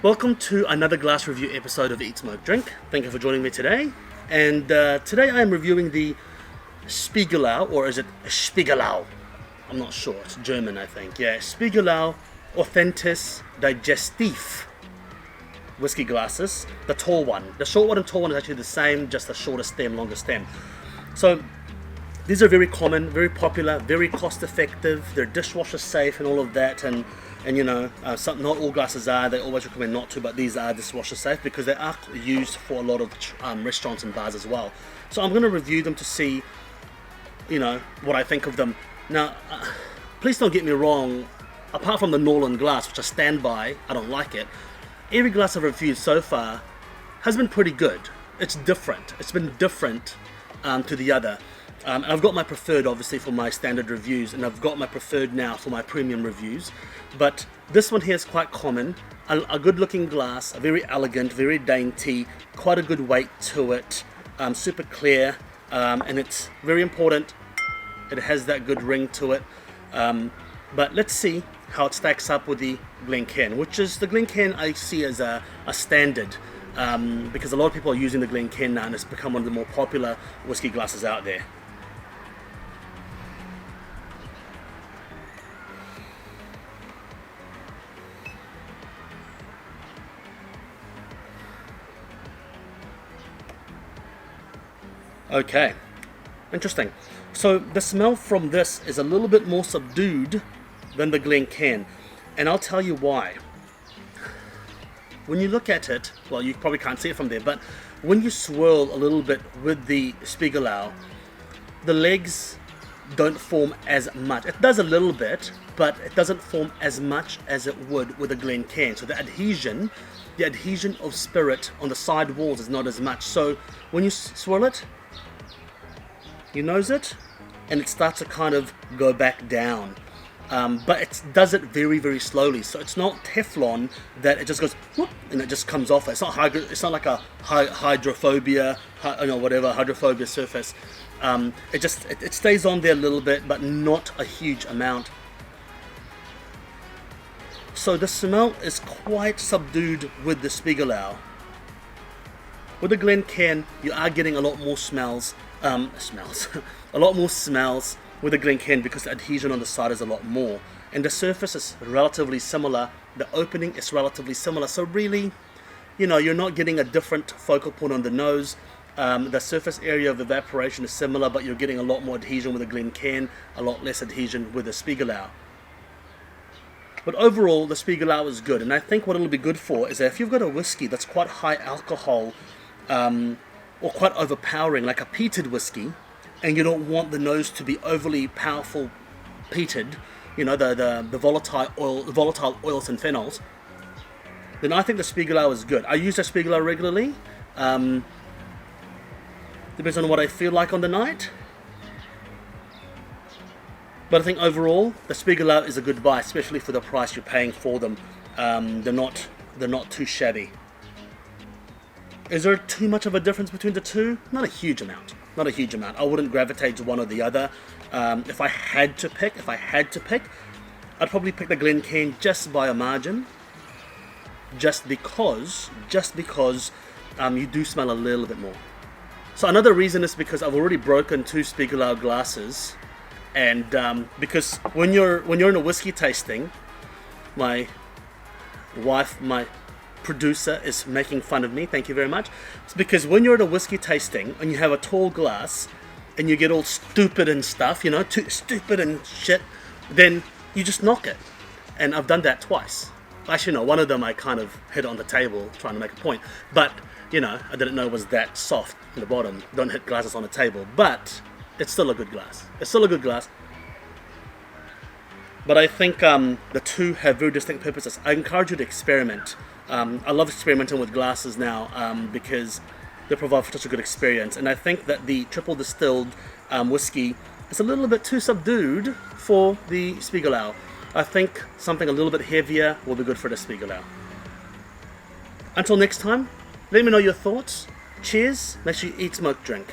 Welcome to another glass review episode of Eat, Smoke, Drink. Thank you for joining me today. And today I am reviewing the Spiegelau, or is it Spiegelau? I'm not sure. It's German, I think. Yeah, Spiegelau Authentis Digestif whiskey glasses. The tall one. The short one and tall one is actually the same, just a shorter stem, longer stem. So these are very common, very popular, very cost effective. They're dishwasher safe and all of that. And you know, not all glasses are. They always recommend not to, but these are dishwasher safe because they are used for a lot of restaurants and bars as well. So I'm going to review them to see, you know, what I think of them. Now, please don't get me wrong. Apart from the Norland glass, which I stand by, I don't like it. Every glass I've reviewed so far has been pretty good. It's different. It's been different to the other. I've got my preferred, obviously, for my standard reviews, and I've got my preferred now for my premium reviews. But this one here is quite common. A good-looking glass, a very elegant, very dainty, quite a good weight to it, super clear, and it's very important. It has that good ring to it. But let's see how it stacks up with the Glencairn, which is the Glencairn I see as a standard, because a lot of people are using the Glencairn now, and it's become one of the more popular whiskey glasses out there. Okay, interesting. So the smell from this is a little bit more subdued than the Glencairn, and I'll tell you why. When you look at it, well, you probably can't see it from there, but when you swirl a little bit with the Spiegelau, the legs don't form as much. It does a little bit, but it doesn't form as much as it would with a Glencairn. So the adhesion of spirit on the side walls is not as much. So when you swirl it, you nose it, and it starts to kind of go back down. But it does it very, very slowly. So it's not Teflon that it just goes whoop, and it just comes off. It's not like a hydrophobia surface. It stays on there a little bit, but not a huge amount. So the smell is quite subdued with the Spiegelau. With the Glencairn, you are getting a lot more a lot more smells with the Glencairn because the adhesion on the side is a lot more, and the surface is relatively similar. The opening is relatively similar. So really, you know, you're not getting a different focal point on the nose. The surface area of evaporation is similar, but you're getting a lot more adhesion with the Glencairn, a lot less adhesion with the Spiegelau. But overall, the Spiegelau is good, and I think what it'll be good for is that if you've got a whiskey that's quite high alcohol, or quite overpowering, like a peated whiskey, and you don't want the nose to be overly powerful peated, you know, the volatile oils and phenols, then I think the Spiegelau is good. I use the Spiegelau regularly. Depends on what I feel like on the night. But I think overall, the Spiegelau is a good buy, especially for the price you're paying for them. They're not too shabby. Is there too much of a difference between the two? Not a huge amount. Not a huge amount. I wouldn't gravitate to one or the other. If I had to pick, I'd probably pick the Glencairn just by a margin. Just because you do smell a little bit more. So another reason is because I've already broken 2 Spiegelau glasses, and because when you're in a whiskey tasting, my producer is making fun of me, thank you very much. It's because when you're at a whiskey tasting and you have a tall glass and you get all stupid and stuff, you know, too stupid and shit, then you just knock it. And I've done that twice. Actually, no, one of them I kind of hit on the table trying to make a point, but you know, I didn't know it was that soft in the bottom. Don't hit glasses on the table, but it's still a good glass. But I think the two have very distinct purposes. I encourage you to experiment. I love experimenting with glasses now because they provide for such a good experience. And I think that the triple distilled whiskey is a little bit too subdued for the Spiegelau. I think something a little bit heavier will be good for the Spiegelau. Until next time, let me know your thoughts. Cheers. Make sure you eat, smoke, drink.